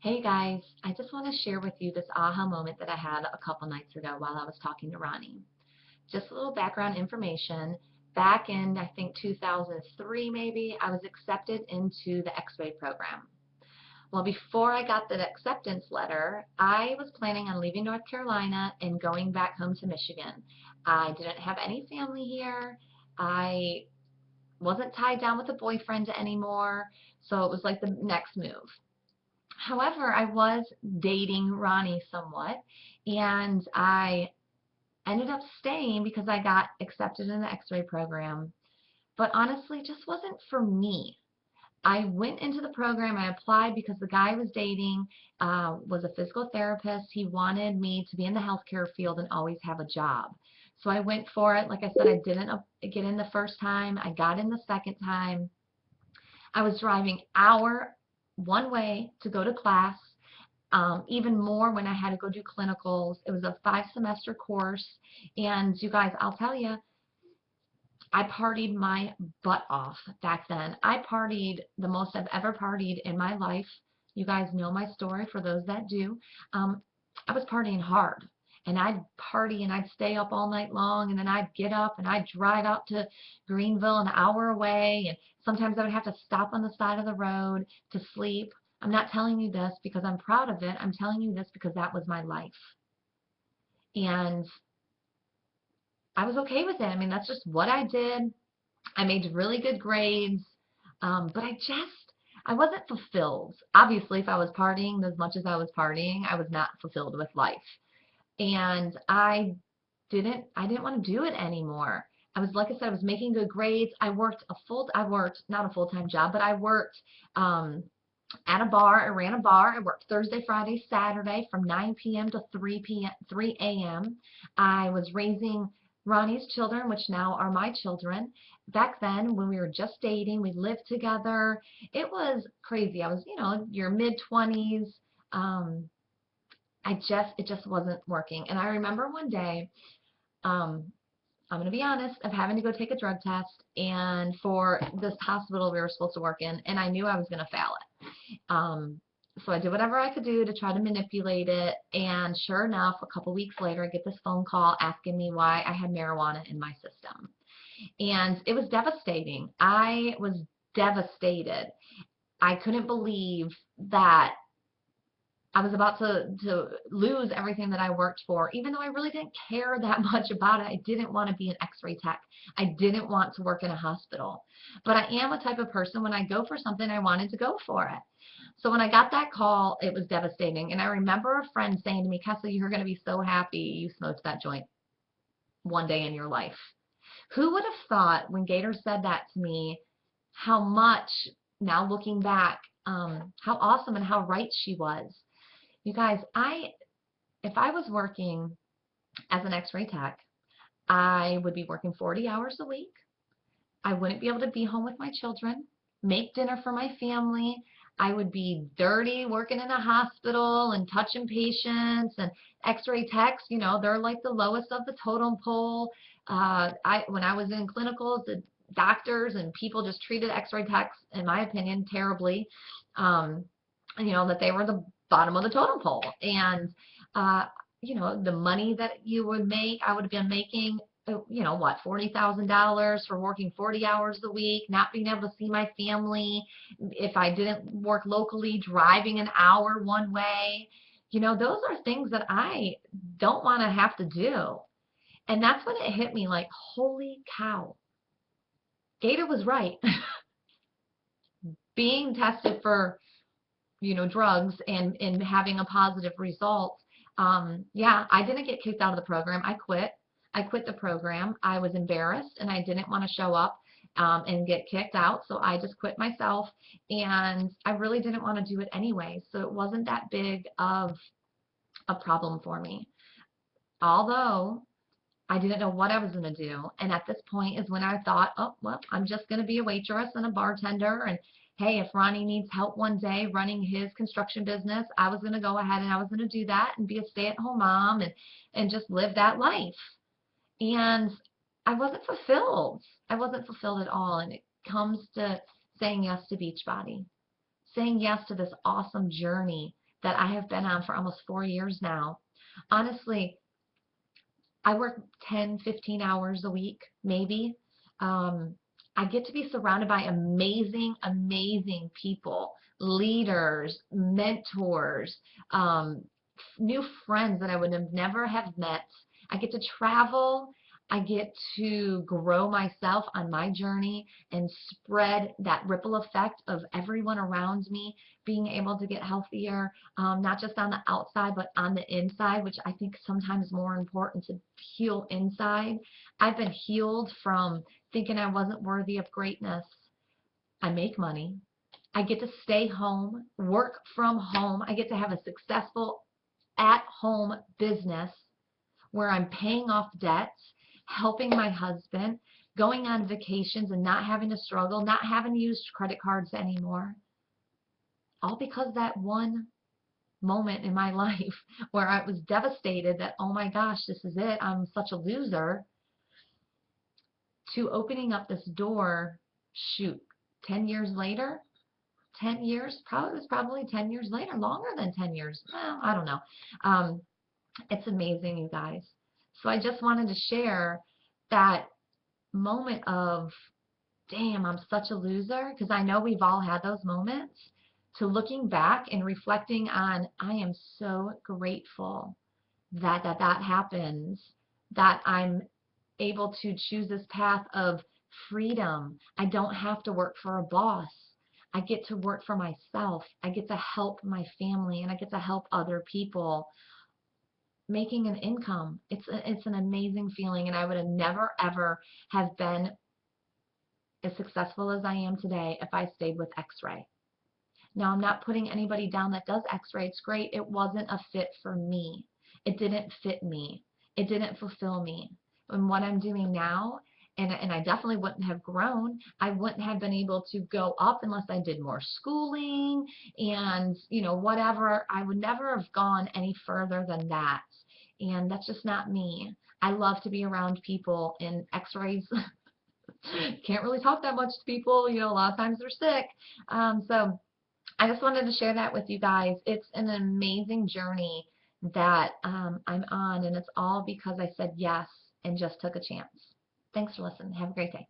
Hey guys, I just want to share with you this aha moment that I had a couple nights ago while I was talking to Ronnie. Just a little background information. Back in, I think, 2003 maybe, I was accepted into the Xray program. Well, before I got the acceptance letter, I was planning on leaving North Carolina and going back home to Michigan. I didn't have any family here. I wasn't tied down with a boyfriend anymore, so it was like the next move. However, I was dating Ronnie somewhat, and I ended up staying because I got accepted in the X-ray program. But honestly, it just wasn't for me. I went into the program, I applied because the guy I was dating was a physical therapist. He wanted me to be in the healthcare field and always have a job. So I went for it. Like I said, I didn't get in the first time. I got in the second time. I was driving hour one way to go to class. Even more when I had to go do clinicals. It was a 5 semester course. And you guys, I'll tell you, I partied my butt off back then. I partied the most I've ever partied in my life. You guys know my story for those that do. I was partying hard. And I'd party and I'd stay up all night long, and then I'd get up and I'd drive out to Greenville an hour away, and sometimes I would have to stop on the side of the road to sleep. I'm not telling you this because I'm proud of it. I'm telling you this because that was my life. And I was okay with it. I mean, that's just what I did. I made really good grades, but I wasn't fulfilled. Obviously, if I was partying as much as I was partying, I was not fulfilled with life. And I didn't want to do it anymore. Like I said, I was making good grades. I worked not a full-time job, but I worked at a bar. I ran a bar. I worked Thursday, Friday, Saturday from 9 p.m. to 3 a.m. I was raising Ronnie's children, which now are my children. Back then, when we were just dating, we lived together. It was crazy. I was, your mid-20s. Um, it just wasn't working. And I remember one day, um, I'm going to be honest, of having to go take a drug test and for this hospital we were supposed to work in, and I knew I was going to fail it. So I did whatever I could do to try to manipulate it, and sure enough, a couple weeks later, I get this phone call asking me why I had marijuana in my system. And it was devastating. I was devastated. I couldn't believe that I was about to lose everything that I worked for, even though I really didn't care that much about it. I didn't want to be an X-ray tech. I didn't want to work in a hospital. But I am a type of person, when I go for something, I wanted to go for it. So when I got that call, it was devastating. And I remember a friend saying to me, Kessel, you're going to be so happy you smoked that joint one day in your life. Who would have thought when Gator said that to me, how much, now looking back, how awesome and how right she was. You guys, if I was working as an X-ray tech, I would be working 40 hours a week. I wouldn't be able to be home with my children, make dinner for my family. I would be dirty working in a hospital and touching patients, and X-ray techs, they're like the lowest of the totem pole. When I was in clinicals, the doctors and people just treated X-ray techs, in my opinion, terribly. That they were the bottom of the totem pole. And, the money that you would make, I would have been making, what, $40,000 for working 40 hours a week, not being able to see my family. If I didn't work locally, driving an hour one way. Those are things that I don't want to have to do. And that's when it hit me like, holy cow. Gator was right. Being tested for drugs and having a positive result. Yeah, I didn't get kicked out of the program. I quit. I quit the program. I was embarrassed and I didn't want to show up and get kicked out. So I just quit myself, and I really didn't want to do it anyway. So it wasn't that big of a problem for me. Although I didn't know what I was going to do. And at this point is when I thought, oh, well, I'm just going to be a waitress and a bartender. And hey, if Ronnie needs help one day running his construction business, I was going to go ahead and I was going to do that and be a stay-at-home mom and just live that life. And I wasn't fulfilled. I wasn't fulfilled at all. And it comes to saying yes to Beachbody, saying yes to this awesome journey that I have been on for almost 4 years now. Honestly, I work 10, 15 hours a week, maybe. Um, I get to be surrounded by amazing, amazing people, leaders, mentors, um, new friends that I would have never have met. I get to travel. I get to grow myself on my journey and spread that ripple effect of everyone around me being able to get healthier, not just on the outside, but on the inside, which I think sometimes more important to heal inside. I've been healed from thinking I wasn't worthy of greatness. I make money. I get to stay home, work from home. I get to have a successful at-home business where I'm paying off debts, helping my husband, going on vacations and not having to struggle, not having to use credit cards anymore. All because that one moment in my life where I was devastated that, oh my gosh, this is it. I'm such a loser, to opening up this door, shoot, 10 years later, 10 years, probably it was probably 10 years later, longer than 10 years. Well, I don't know. Um, it's amazing, you guys. So I just wanted to share that moment of, damn, I'm such a loser, because I know we've all had those moments, to looking back and reflecting on, I am so grateful that happens, that I'm able to choose this path of freedom. I don't have to work for a boss. I get to work for myself. I get to help my family, and I get to help other people making an income. It's an amazing feeling, and I would have never ever have been as successful as I am today if I stayed with Xray. Now, I'm not putting anybody down that does Xray. It's great. It wasn't a fit for me. It didn't fit me. It didn't fulfill me. And what I'm doing now, and I definitely wouldn't have grown. I wouldn't have been able to go up unless I did more schooling and, whatever. I would never have gone any further than that. And that's just not me. I love to be around people, and X-rays can't really talk that much to people. A lot of times they're sick. So I just wanted to share that with you guys. It's an amazing journey that I'm on, and it's all because I said yes and just took a chance. Thanks for listening. Have a great day.